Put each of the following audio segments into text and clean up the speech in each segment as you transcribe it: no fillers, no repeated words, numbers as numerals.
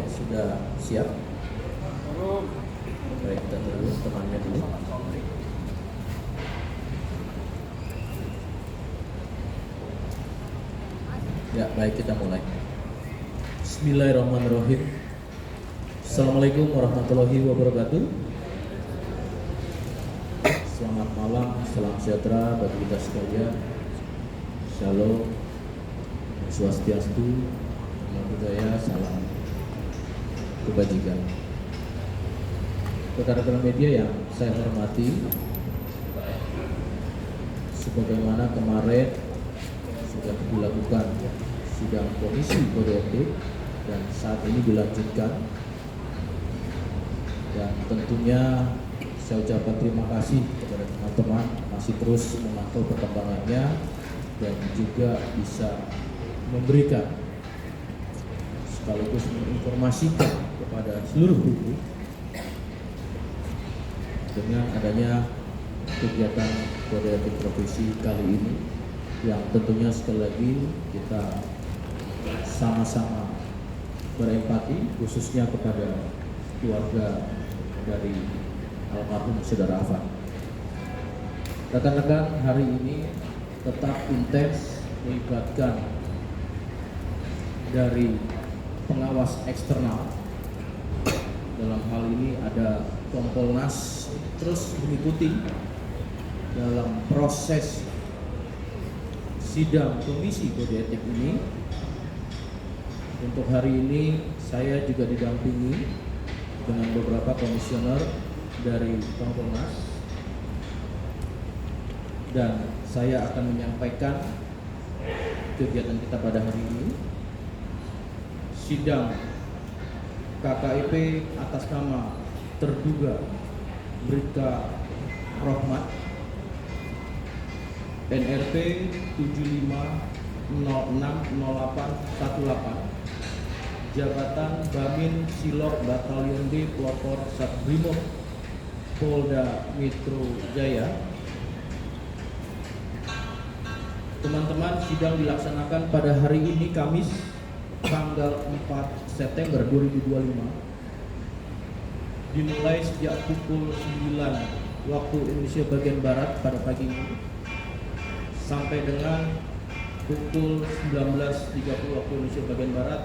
sudah siap? Baik, kita tunggu temannya dulu. Ya, baik, kita mulai. Bismillahirrahmanirrahim. Assalamualaikum warahmatullahi wabarakatuh. Selamat malam, salam sejahtera bagi kita sekalian. Shalom, swastiastu, namo buddhaya, salam kebajikan. Rekan-rekan media yang saya hormati, sebagaimana kemarin sudah dilakukan sidang komisi kode etik dan saat ini dilanjutkan, dan tentunya saya ucapkan terima kasih kepada teman-teman masih terus memantau perkembangannya dan juga bisa memberikan sekaligus menginformasikan kepada seluruh publik dengan adanya kegiatan kode etik profesi kali ini, yang tentunya sekali lagi kita sama-sama berempati khususnya kepada keluarga dari almarhum saudara Afan. Rekan-rekan, hari ini tetap intens melibatkan dari pengawas eksternal. Dalam hal ini ada Kompolnas terus mengikuti dalam proses sidang komisi kode etik ini. Untuk hari ini saya juga didampingi dengan beberapa komisioner dari Kompolnas, dan saya akan menyampaikan kegiatan kita pada hari ini. Sidang KKIP atas nama terduga Bribka Rohmat NRP 75060818, jabatan Bamin Silok Batalion D Pelopor Satbrimob Polda Metro Jaya. Teman-teman, sidang dilaksanakan pada hari ini Kamis tanggal 4 September 2025, dimulai sejak pukul 9 waktu Indonesia bagian Barat pada pagi ini sampai dengan pukul 19.30 waktu Indonesia bagian Barat,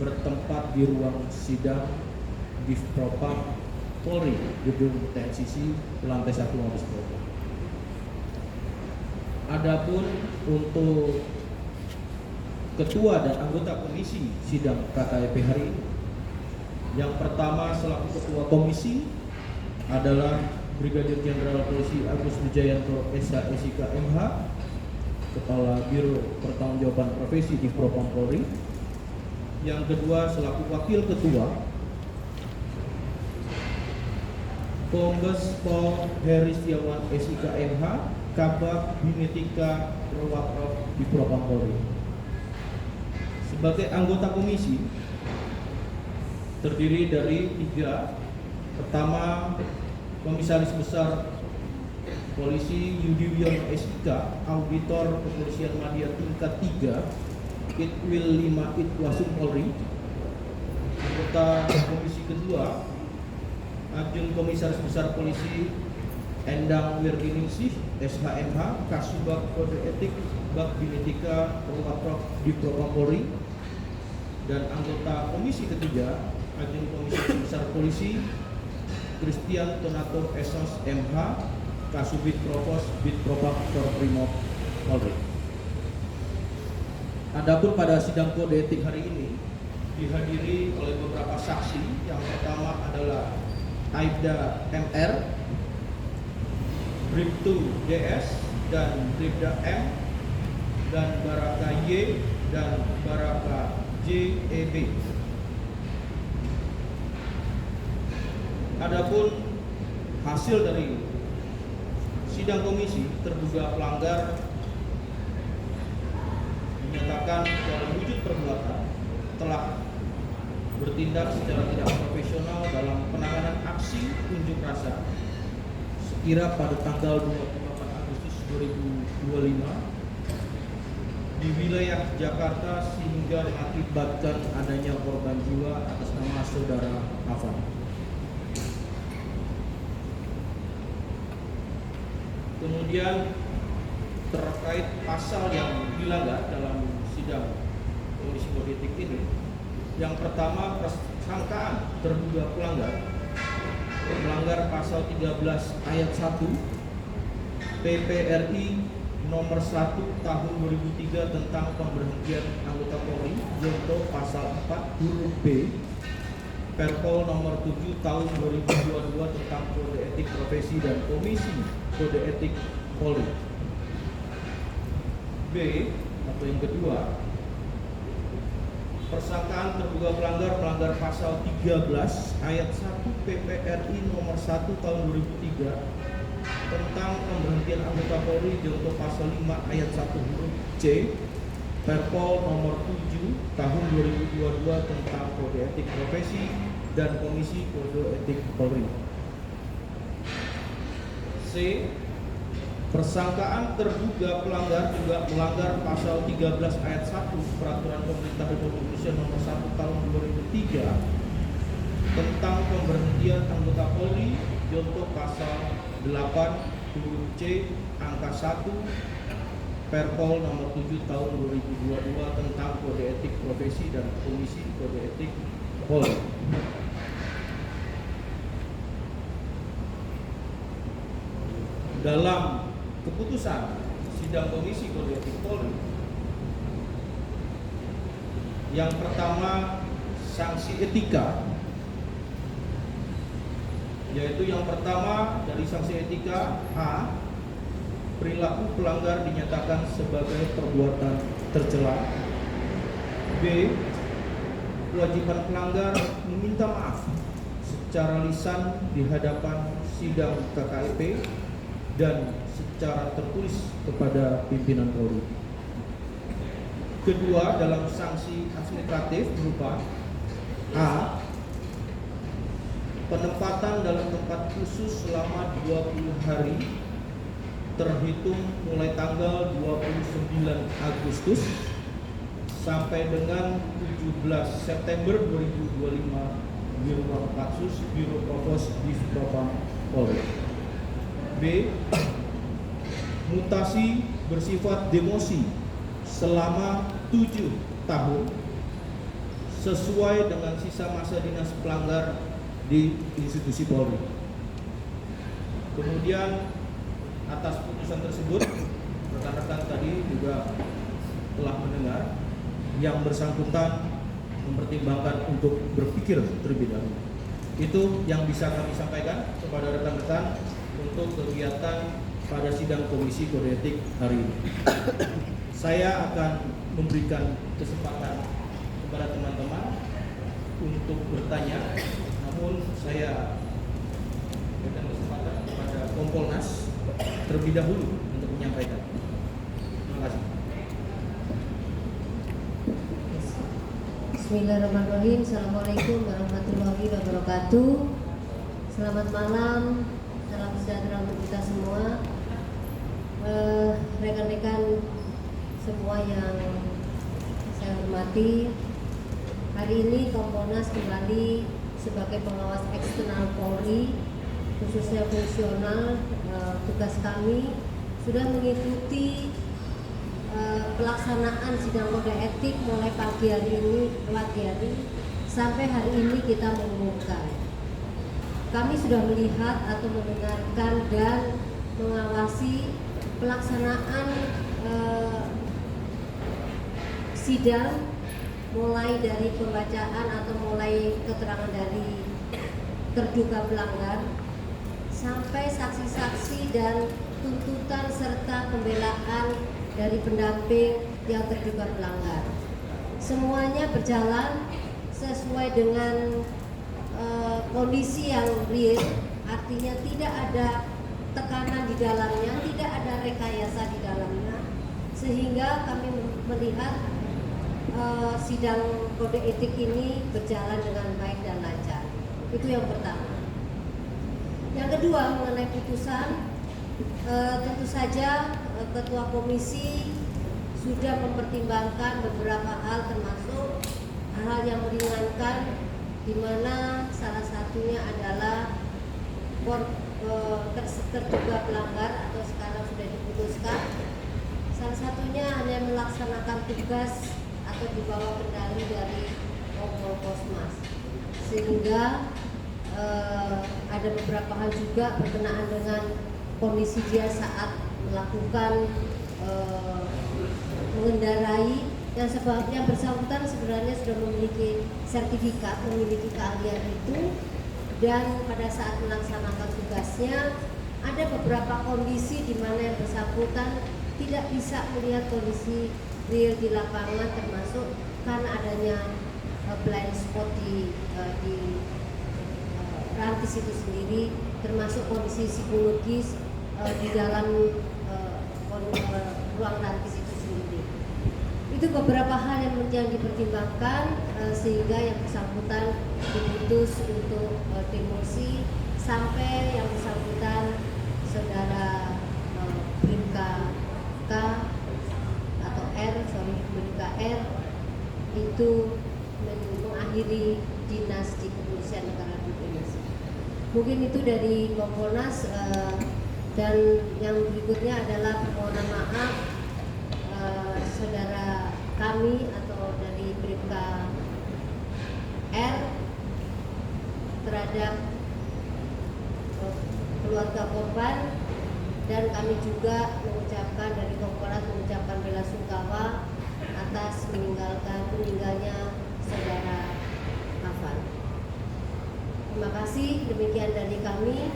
bertempat di ruang sidang Divpropam Polri, Gedung TNCC, lantai 1 Mabes Polri. Adapun untuk ketua dan anggota komisi sidang KKIP hari ini, yang pertama selaku ketua komisi adalah Brigadir Jenderal Polisi Agus Wijayanto SH/SIK MH, Kepala Biro Pertanggungjawaban Profesi di Propam Polri. Yang kedua selaku wakil ketua, Kombes Pol Heri Setiawan SIK MH, Kabag Binetika Perwaprov di Propam Polri. Sebagai anggota komisi terdiri dari 3. Pertama, Komisaris Besar Polisi Yudi Wiono SIK, Auditor Kepolisian Madya tingkat 3, Itwil 5 Itwasum Polri. Anggota komisi kedua, Adjun Komisaris Besar Polisi Endang Wirdiningsih SHMH, Kasubag Kode Etik Bag Binetika Perwaprov di Propam Polri. Dan anggota komisi ketiga, Adjun Komisaris Besar Polisi Christian Tonato Esos MH, Kasubit Provos Bid Propam Korprimob Polri. Adapun pada sidang kode etik hari ini dihadiri oleh beberapa saksi. Yang pertama adalah Aibda MR, Bribtu DS dan Bribda M, dan Baraka Y dan Baraka JEB. Adapun hasil dari sidang komisi, terduga pelanggar dinyatakan dalam wujud perbuatan telah bertindak secara tidak profesional dalam penanganan aksi unjuk rasa sekira pada tanggal 28 Agustus 2025 di wilayah Jakarta sehingga mengakibatkan adanya korban jiwa atas nama saudara Afan. Kemudian terkait pasal yang dilanggar dalam sidang Komisi Kode Etik ini, yang pertama persangkaan terduga melanggar pasal 13 ayat 1 PPRI nomor 1 tahun 2003 tentang pemberhentian anggota Polri, junto pasal 4 huruf B Perpol nomor 7 tahun 2022 tentang kode etik profesi dan komisi kode etik Polri. B atau yang kedua, persangkaan terduga melanggar pasal 13 ayat 1 PPRI nomor 1 tahun 2003 tentang pemberhentian anggota Polri junto pasal 5 ayat 1 huruf C Perpol nomor 7 tahun 2022 tentang kode etik profesi dan komisi kode etik Polri. C. Persangkaan terduga pelanggar juga melanggar pasal 13 ayat 1 Peraturan Pemerintah Republik Indonesia nomor 1 tahun 2003 tentang pemberhentian anggota Polri junto pasal 8 huruf C angka 1 Perpol nomor 7 tahun 2022 tentang kode etik profesi dan komisi kode etik Polri. Dalam keputusan sidang komisi kode etik Polri, yang pertama sanksi etika, yaitu yang pertama dari sanksi etika A, perilaku pelanggar dinyatakan sebagai perbuatan tercela. B, kewajiban pelanggar meminta maaf secara lisan di hadapan sidang KKEP dan secara tertulis kepada pimpinan Polri. Kedua, dalam sanksi administratif berupa A, penempatan dalam tempat khusus selama 20 hari terhitung mulai tanggal 29 Agustus sampai dengan 17 September 2025 di rumah Kopassus Biro Provos Divpropam Polri. B, mutasi bersifat demosi selama 7 tahun sesuai dengan sisa masa dinas pelanggar di institusi Polri. Kemudian atas putusan tersebut, rekan-rekan tadi juga telah mendengar yang bersangkutan mempertimbangkan untuk berpikir terlebih dahulu. Itu yang bisa kami sampaikan kepada rekan-rekan untuk kegiatan pada sidang Komisi Kode Etik hari ini. Saya akan memberikan kesempatan kepada teman-teman untuk bertanya, namun saya berikan kesempatan kepada Kompolnas terlebih dahulu untuk menyampaikan. Terima kasih. Bismillahirrahmanirrahim. Assalamualaikum warahmatullahi wabarakatuh. Selamat malam, salam sejahtera untuk kita semua. Rekan-rekan semua yang saya hormati, hari ini Kompolnas kembali sebagai pengawas eksternal Polri, khususnya fungsional. Tugas kami sudah mengikuti pelaksanaan sidang kode etik mulai pagi hari sampai hari ini kita mengumumkan. Kami sudah melihat atau mendengarkan dan mengawasi pelaksanaan sidang mulai dari pembacaan atau mulai keterangan dari terduga pelanggar sampai saksi-saksi dan tuntutan serta pembelaan dari pendamping yang terduga pelanggar. Semuanya berjalan sesuai dengan kondisi yang real, artinya tidak ada tekanan di dalamnya, tidak ada rekayasa di dalamnya, sehingga kami melihat sidang kode etik ini berjalan dengan baik dan lancar. Itu yang pertama. Yang kedua, mengenai putusan, tentu saja Ketua Komisi sudah mempertimbangkan beberapa hal, termasuk hal-hal yang meringankan, di mana salah satunya adalah terduga pelanggar atau sekarang sudah diputuskan, salah satunya hanya melaksanakan tugas atau di bawah kendali dari Kompolkosmas, sehingga ada beberapa hal juga berkenaan dengan kondisi dia saat melakukan mengendarai, yang sebabnya bersangkutan sebenarnya sudah memiliki sertifikat, memiliki keahlian itu, dan pada saat melaksanakan tugasnya ada beberapa kondisi di mana yang bersangkutan tidak bisa melihat kondisi real di lapangan, termasuk karena adanya blind spot di rantis itu sendiri, termasuk kondisi psikologis di dalam ruang rantis itu sendiri. Itu beberapa hal yang dipertimbangkan sehingga yang bersangkutan diputus untuk demosi sampai yang bersangkutan saudara Bribka K atau Bribka R itu mengakhiri dinas di Kepolisian Negara Republik Indonesia. Mungkin itu dari Kompolnas, dan yang berikutnya adalah permohonan maaf saudara kami atau dari Bribka R terhadap keluarga korban, dan kami juga mengucapkan dari Kompolnas mengucapkan bela sungkawa atas meninggalnya saudara Afan. Terima kasih, demikian dari kami.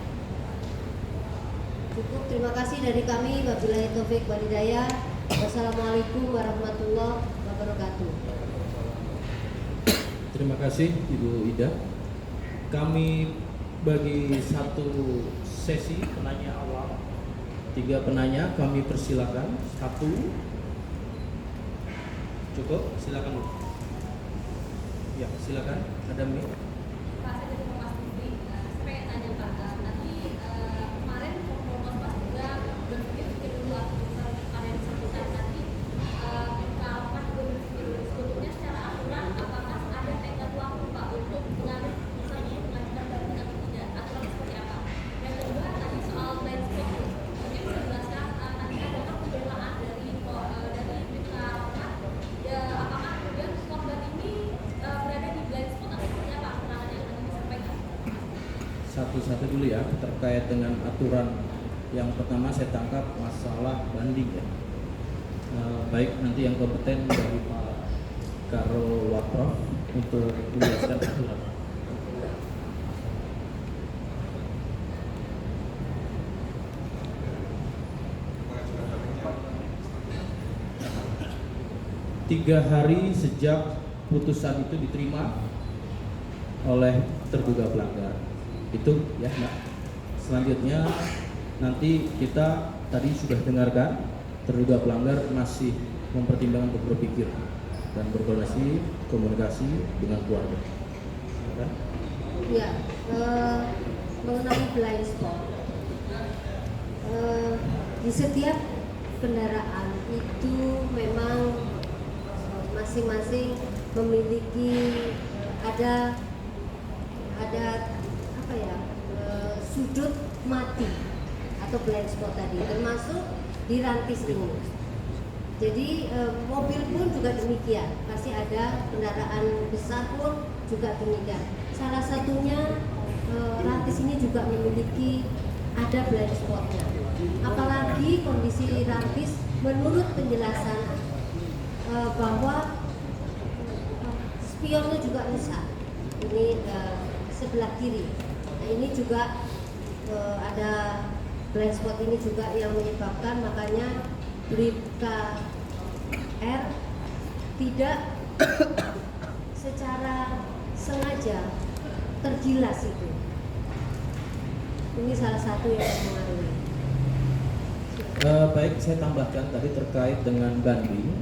Cukup, terima kasih dari kami. Wabillahi taufik wal hidayah. Wassalamualaikum warahmatullahi wabarakatuh. Terima kasih Ibu Ida. Kami bagi satu sesi penanya awal, 3 penanya kami persilakan. 1 cukup, silakan Bu. Ya, silakan. Ada mic. Pak, saya dari Kompas TV. Saya pengen tanya Pak, tadi kemarin Kompolnas juga berpikir dulu aturan pada yang disebutkan tadi, kapan sebetulnya secara aturan apakah ada tenggat waktu Pak untuk mengambil keputusan ini mengajukan banding atau tidak, aturan seperti apa? Yang kedua tadi soal blind spot, mungkin bisa dijelaskan tadi adakah pembelaan dari Bribka ya, apakah kemudian korban ini berada di blind spot atau seperti apa keterangan yang tadi disampaikan? Satu-satu dulu ya, terkait dengan aturan. Yang pertama saya tangkap masalah banding ya. Baik, nanti yang kompeten dari Pak Karo Waprof untuk menjelaskan aturan. Tiga hari sejak putusan itu diterima oleh terduga pelanggar. Itu ya, Mbak. Selanjutnya nanti kita tadi sudah dengarkan terduga pelanggar masih mempertimbangkan untuk berpikir dan komunikasi dengan keluarga. Ya, mengenai blind spot, di setiap kendaraan itu memang masing-masing memiliki ada apa ya, sudut mati atau blind spot tadi, termasuk di rantis ini. Jadi mobil pun juga demikian, pasti ada kendaraan besar pun juga demikian. Salah satunya rantis ini juga memiliki ada blind spotnya. Apalagi kondisi rantis menurut penjelasan bahwa spionnya juga rusak. Ini sebelah kiri. Nah, ini juga ada blind spot ini juga yang menyebabkan makanya Bribka R tidak secara sengaja tergilas itu. Ini salah satu yang mempengaruhi. Baik, saya tambahkan tadi terkait dengan banding.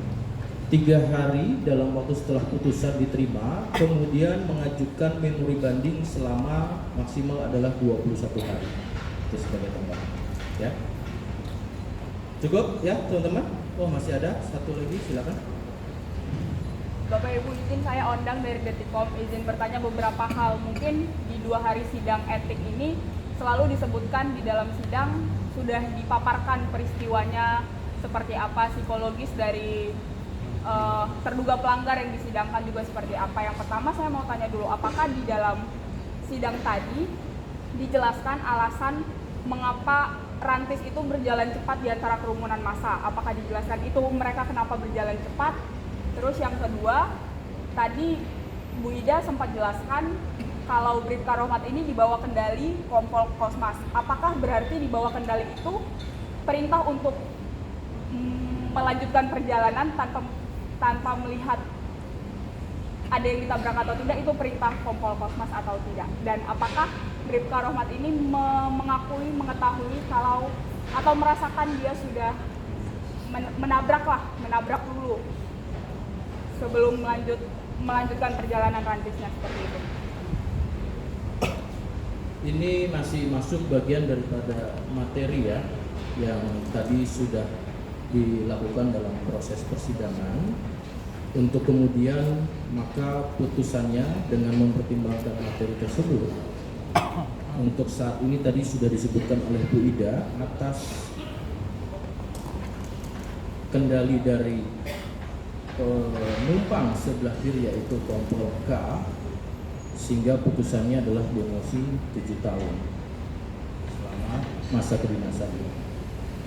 3 hari dalam waktu setelah putusan diterima, kemudian mengajukan memori banding selama maksimal adalah 21 hari. Itu sebagai tambahan. Ya. Cukup ya, teman-teman? Oh, masih ada satu lagi, silakan. Bapak Ibu, izin saya Ondang dari Detikom, izin bertanya beberapa hal. Mungkin di 2 hari sidang etik ini selalu disebutkan di dalam sidang sudah dipaparkan peristiwanya seperti apa, psikologis dari terduga pelanggar yang disidangkan juga seperti apa. Yang pertama saya mau tanya dulu, apakah di dalam sidang tadi dijelaskan alasan mengapa rantis itu berjalan cepat di antara kerumunan massa? Apakah dijelaskan itu mereka kenapa berjalan cepat? Terus yang kedua, tadi Bu Ida sempat jelaskan kalau Bribka Rohmat ini dibawa kendali Kompol Kosmas. Apakah berarti dibawa kendali itu perintah untuk melanjutkan perjalanan tanpa melihat ada yang ditabrak atau tidak, itu perintah Kompol Kosmas atau tidak? Dan apakah Bribka Rohmat ini mengetahui kalau atau merasakan dia sudah menabrak dulu sebelum melanjutkan perjalanan rantisnya seperti itu? Ini masih masuk bagian daripada materi ya, yang tadi sudah dilakukan dalam proses persidangan. Untuk kemudian maka putusannya dengan mempertimbangkan materi tersebut, untuk saat ini tadi sudah disebutkan oleh Bu Ida atas kendali dari penumpang sebelah kiri yaitu Kompol K, sehingga putusannya adalah demosi 7 tahun selama masa kedinasannya.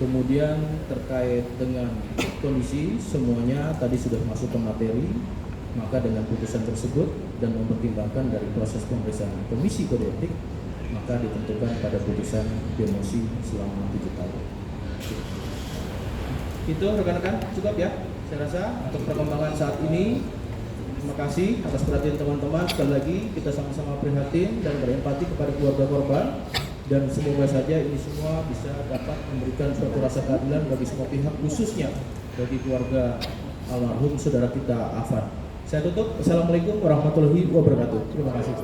Kemudian terkait dengan kondisi semuanya tadi sudah masuk ke materi, maka dengan putusan tersebut dan mempertimbangkan dari proses pemeriksaan Komisi Kode Etik, maka ditentukan pada putusan demosi selama 7 tahun. Itu rekan-rekan cukup ya, saya rasa untuk perkembangan saat ini. Terima kasih atas perhatian teman-teman. Sekali lagi kita sama-sama prihatin dan berempati kepada keluarga korban, dan semoga saja ini semua bisa dapat memberikan suatu rasa keadilan bagi semua pihak, khususnya bagi keluarga almarhum saudara kita Afan. Saya tutup. Assalamualaikum warahmatullahi wabarakatuh. Terima kasih.